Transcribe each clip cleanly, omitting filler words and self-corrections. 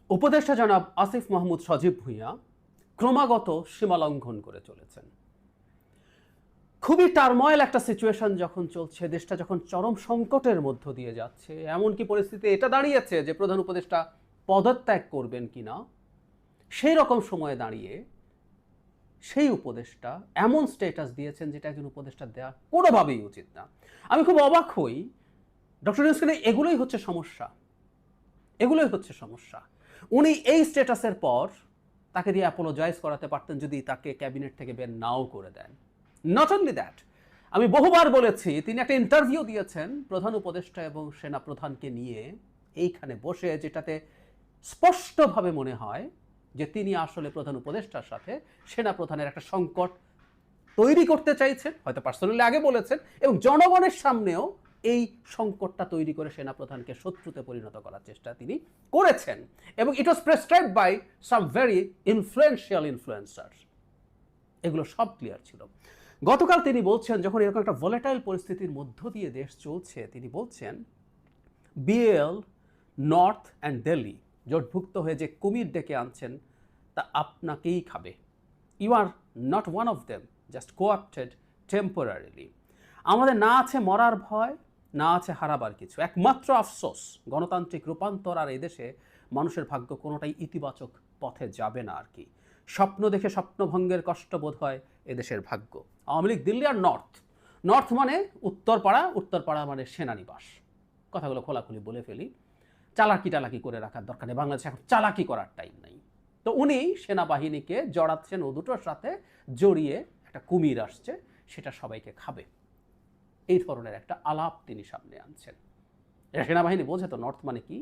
উপদেষ্টা জনাব আসিফ মাহমুদ সজীব ভুঁইয়া ক্রমাগত সীমালঙ্ঘন করে চলেছেন। খুবই টার্ময়েল একটা সিচুয়েশন যখন চলছে, দেশটা যখন চরম সংকটের মধ্য দিয়ে যাচ্ছে, এমনকি পরিস্থিতি এটা দাঁড়িয়েছে যে প্রধান উপদেষ্টা পদত্যাগ করবেন কিনা, সেই রকম সময়ে দাঁড়িয়ে সেই উপদেষ্টা এমন স্ট্যাটাস দিয়েছেন যেটা একজন উপদেষ্টা দেওয়া কোনোভাবেই উচিত না। আমি খুব অবাক হই, ডক্টর ইউনূসকে এগুলোই হচ্ছে সমস্যা, এগুলোই হচ্ছে সমস্যা। উনি এই স্ট্যাটাসের পর তাকে দিয়ে অ্যাপোলোজাইজ করাতে পারতেন যদি তাকে ক্যাবিনেট থেকে বের নাও করে দেন। নট অনলি দ্যাট, আমি বহুবার বলেছি, তিনি একটা ইন্টারভিউ দিয়েছেন প্রধান উপদেষ্টা এবং সেনা প্রধানকে নিয়ে এইখানে বসে, যেটাতে স্পষ্টভাবে মনে হয় যে তিনি আসলে প্রধান উপদেষ্টার সাথে সেনা প্রধানের একটা সংকট তৈরি করতে চাইছেন, হয়তো পার্সোনালি আগে বলেছেন, এবং জনগণের সামনেও এই সংকটটা তৈরি করে সেনাপ্রধানকে শত্রুতে পরিণত করার চেষ্টা তিনি করেছেন, এবং it was prescribed by some very influential influencers. এগুলো সব ক্লিয়ার ছিল। গতকাল তিনি বলছেন, যখন এরকম একটা ভোলেটাইল পরিস্থিতির মধ্য দিয়ে দেশ চলছে, তিনি বলছেন বিএল, নর্থ অ্যান্ড দিল্লি জোটভুক্ত হয়ে যে কুমির ডেকে আনছেন তা আপনাকেই খাবে। You are not one of them, just co-opted temporarily. আমাদের না আছে মরার ভয়, না আছে হারাবার কিছু, একমাত্র আফসোস গণতান্ত্রিক রূপান্তর আর এদেশে মানুষের ভাগ্য কোনোটাই ইতিবাচক পথে যাবে না আর কি। স্বপ্ন দেখে স্বপ্নভঙ্গের কষ্ট বোধ হয় এদেশের ভাগ্য। আওয়ামী লীগ দিল্লি আর নর্থ, নর্থ মানে উত্তরপাড়া, উত্তরপাড়া মানে সেনানিবাস। কথাগুলো খোলাখুলি বলে ফেলি, চালাকি টালাকি করে রাখার দরকার নেই, বাংলাদেশে এখন চালাকি করার টাইম নেই। তো উনি সেনাবাহিনীকে জড়াচ্ছেন, ও দুটোর সাথে জড়িয়ে একটা কুমির আসছে, সেটা সবাইকে খাবে, এই ধরনের একটা আলাপ তিনি সামনে আনছেন। সেনাবাহিনী বোঝে তো নর্থ মানে কি,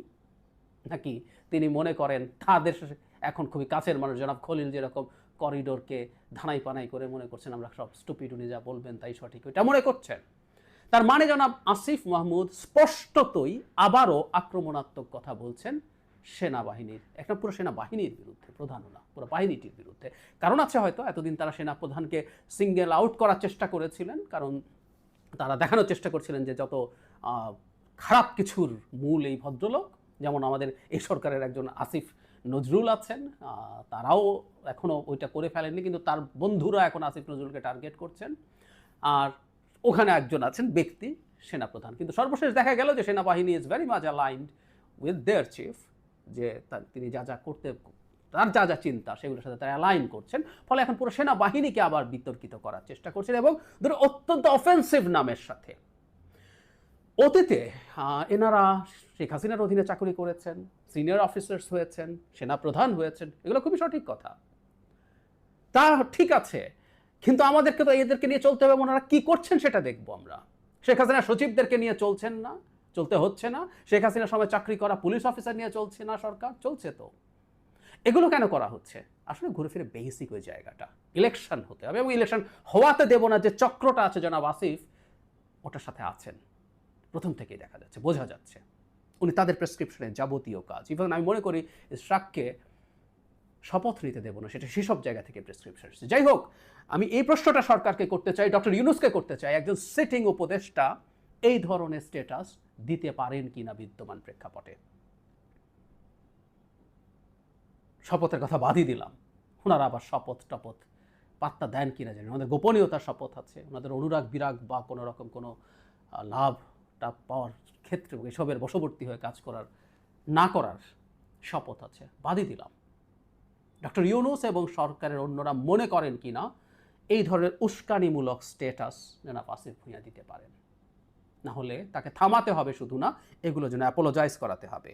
নাকি তিনি মনে করেন তাদের এখন খুবই কাছের মানুষ, জনাব খলিল যেরকম করিডোরকে ধানাই পানাই করে মনে করছেন আমরা সব স্টুপিড, উনি যা বলবেন তাই সঠিক, ওইটা মনে করছেন। তার মানে জনাব আসিফ মাহমুদ স্পষ্টতই আবারও আক্রমণাত্মক কথা বলছেন সেনাবাহিনীর, একটা পুরো সেনাবাহিনীর বিরুদ্ধে, প্রধানও না পুরো বাহিনীটির বিরুদ্ধে। কারণ আছে হয়তো, এতদিন তারা সেনাপ্রধানকে সিঙ্গেল আউট করার চেষ্টা করেছিলেন, কারণ তারা দেখানোর চেষ্টা করছিলেন যে যত খারাপ কিছুর মূল এই ভদ্রলোক, যেমন আমাদের এই সরকারের একজন আসিফ নজরুল আছেন, তারাও এখনও ওইটা করে ফেলেননি, কিন্তু তার বন্ধুরা এখন আসিফ নজরুলকে টার্গেট করছেন। আর ওখানে একজন আছেন ব্যক্তি সেনাপ্রধান, কিন্তু সর্বশেষ দেখা গেল যে সেনাবাহিনী is very much aligned with their chief, যে তিনি যা যা করতে, তার যা যা চিন্তা সেগুলোর সাথে তারা অ্যালাইন করছেন। ফলে এখন পুরো সেনাবাহিনীকে আবার বিতর্কিত করার চেষ্টা করছেন, এবং ধরো অত্যন্ত অফেন্সিভ নামের সাথে। অতীতে এনারা শেখ হাসিনার অধীনে চাকরি করেছেন, সিনিয়র অফিসার্স হয়েছেন, সেনাপ্রধান হয়েছেন, এগুলো খুবই সঠিক কথা, তা ঠিক আছে, কিন্তু আমাদেরকে তো এদেরকে নিয়ে চলতে হবে, ওনারা কি করছেন সেটা দেখবো আমরা। শেখ হাসিনা সচিবদেরকে নিয়ে চলছেন না, চলতে হচ্ছে না। শেখ হাসিনার সময় চাকরি করা পুলিশ অফিসার নিয়ে চলছে না সরকার, চলছে তো। এগুলো কেন করা হচ্ছে? আসলে ঘুরে ফিরে বেসিক ওই জায়গাটা, ইলেকশন হতে হবে, এবং ইলেকশন হওয়াতে দেব না যে চক্রটা আছে জনাব আসিফ ওটার সাথে আছেন, প্রথম থেকেই দেখা যাচ্ছে, বোঝা যাচ্ছে। উনি তাদের প্রেসক্রিপশনে যাবতীয় কাজ, ইভেন আমি মনে করি ইসরাককে শপথ নিতে দেবো না, সেটা সেসব জায়গা থেকে প্রেসক্রিপশন এসেছে। যাই হোক, আমি এই প্রশ্নটা সরকারকে করতে চাই, ডক্টর ইউনূসকে করতে চাই, একজন সিটিং উপদেষ্টা এই ধরনের স্ট্যাটাস দিতে পারেন কিনা বিদ্যমান প্রেক্ষাপটে। শপথের কথা বাদই দিলাম, ওনারা আবার শপথ টপথ পাত্তা দেন কিনা জানি, ওনাদের গোপনীয়তার শপথ আছে, ওনাদের অনুরাগ বিরাগ বা কোনো রকম কোনো লাভটা পাওয়ার ক্ষেত্রে এসবের বশবর্তী হয়ে কাজ করার না করার শপথ আছে, বাদই দিলাম। ডক্টর ইউনূস এবং সরকারের অন্যরা মনে করেন কিনা এই ধরনের উস্কানিমূলক স্ট্যাটাস জনাব আসিফ ভুঁইয়া দিতে পারেন, না হলে তাকে থামাতে হবে শুধু না, এগুলো যেন অ্যাপোলোজাইজ করাতে হবে।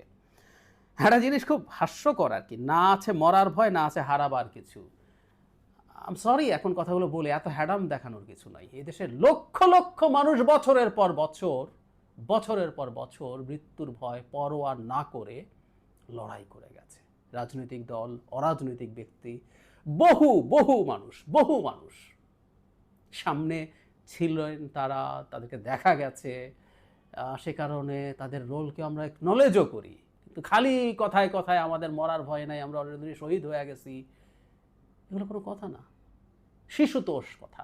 একটা জিনিস খুব হাস্যকর আর কি, না আছে মরার ভয়, না আছে হারাবার কিছু। আম সরি এখন কথাগুলো বলে, এত হ্যাডাম দেখানোর কিছু নাই। এই দেশের লক্ষ লক্ষ মানুষ বছরের পর বছর, বছরের পর বছর মৃত্যুর ভয় পরোয়া না করে লড়াই করে গেছে। রাজনৈতিক দল, অরাজনৈতিক ব্যক্তি, বহু বহু মানুষ, বহু মানুষ সামনে ছিলেন, তারা, তাদেরকে দেখা গেছে, সে কারণে তাদের রোলকে আমরা একনলেজও করি। কিন্তু খালি কথায় কথায় আমাদের মরার ভয় নাই, আমরা অলরেডি শহীদ হয়ে গেছি, এগুলো কোনো কথা না, শিশুতোষ কথা,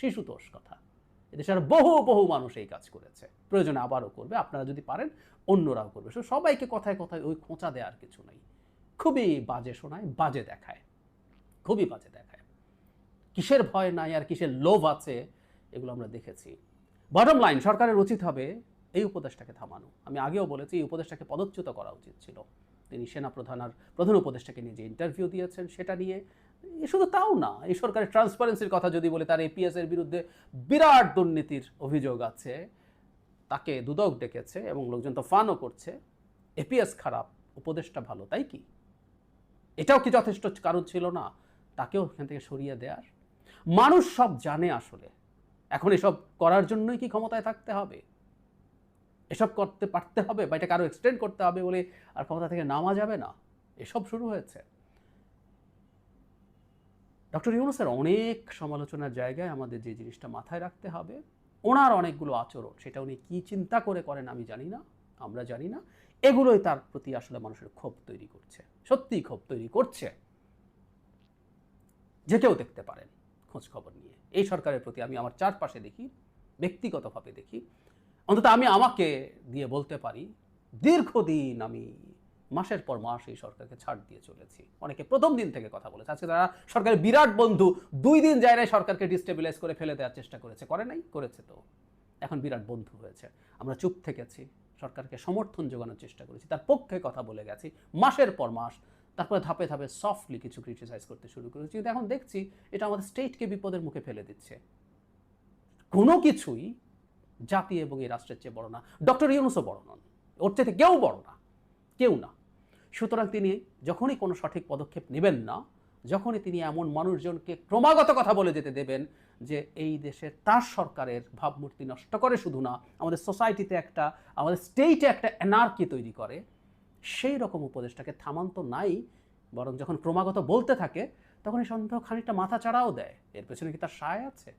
শিশুতোষ কথা। এদেশের বহু বহু মানুষ এই কাজ করেছে, প্রয়োজনে আবারও করবে, আপনারা যদি পারেন অন্যরাও করবে। সবাইকে কথায় কথায় ওই খোঁচা দেওয়ার কিছু নাই, খুবই বাজে শোনায়, বাজে দেখায়, খুবই বাজে দেখায়। কিসের ভয় নাই আর কিসের লোভ আছে এগুলো আমরা দেখেছি। বটম লাইন, সরকারের উচিত হবে এই উপদেষ্টাকে থামানো। আমি আগেও বলেছি এই উপদেষ্টাকে পদচ্যুত করা উচিত ছিল। তিনি সেনা প্রধান আর প্রধান উপদেষ্টাকে নিয়ে যে ইন্টারভিউ দিয়েছেন সেটা নিয়ে, শুধু তাও না, এই সরকারের ট্রান্সপারেন্সির কথা যদি বলে, তার এপিএস এর বিরুদ্ধে বিরাট দুর্নীতির অভিযোগ আছে, তাকে দুদক ডেকেছে এবং লোকজন তো ফানও করছে। এপিএস খারাপ, উপদেষ্টা ভালো, তাই কি? এটাও কি যথেষ্ট কারণ ছিল না তাকেও এখান থেকে সরিয়ে দেওয়ার? মানুষ সব জানে আসলে। এখন এসব করার জন্যই কি ক্ষমতায় থাকতে হবে? এসব করতে পারতে হবে বা এটাকে আরো এক্সটেন্ড করতে হবে বলে আর ক্ষমতা থেকে নামা যাবে না? এসব শুরু হয়েছে। ডক্টর ইউনূসের অনেক সমালোচনার জায়গায় আমাদের যে জিনিসটা মাথায় রাখতে হবে, ওনার অনেকগুলো আচরণ, সেটা উনি কি চিন্তা করে করেন আমি জানি না, আমরা জানি না, এগুলোই তার প্রতি আসলে মানুষের ক্ষোভ তৈরি করছে, সত্যিই ক্ষোভ তৈরি করছে। যে কেউ দেখতে পারেন খোঁজ খবর নিয়ে। এই সরকারের প্রতি আমি আমার চারপাশে দেখি, ব্যক্তিগতভাবে দেখি, অন্তত আমি আমাকে দিয়ে বলতে পারি, দীর্ঘদিন আমি মাসের পর মাস এই সরকারকে ছাড় দিয়ে চলেছি। অনেকে প্রথম দিন থেকে কথা বলেছে, আজকে তারা সরকারের বিরাট বন্ধু, 2 দিন যায় নাই সরকারকে ডিস্টেবিলাইজ করে ফেলে দেওয়ার চেষ্টা করেছে, করে নাই? করেছে তো। এখন বিরাট বন্ধু হয়েছে। আমরা চুপ থেকেছি, সরকারকে সমর্থন যোগানোর চেষ্টা করেছি, তার পক্ষে কথা বলে গেছি মাসের পর মাস। তারপরে ধাপে ধাপে সফটলি কিছু ক্রিটিসাইজ করতে শুরু করেছি, কিন্তু এখন দেখছি এটা আমাদের স্টেটকে বিপদের মুখে ফেলে দিচ্ছে। কোনো কিছুই জাতি এবং এই রাষ্ট্রের চেয়ে বড় না। ডক্টর ইউনূসও বড় নন, ওর চাইতে কেউ বড় না, কেউ না। সুতরাং তিনি যখনই কোনো সঠিক পদক্ষেপ নেবেন না, যখনই তিনি এমন মানুষজনকে ক্রমাগত কথা বলে যেতে দেবেন যে এই দেশের তার সরকারের ভাবমূর্তি নষ্ট করে, শুধু না আমাদের সোসাইটিতে একটা, আমাদের স্টেটে একটা অ্যানার্কি তৈরি করে, সেই রকম উপদেশটাকে থামান তো নাই, বরং যখন ক্রমাগত বলতে থাকে তখন এই সন্দেহ খানিকটা মাথা চাড়াও দেয়, এর পেছনে কি তার সায় আছে?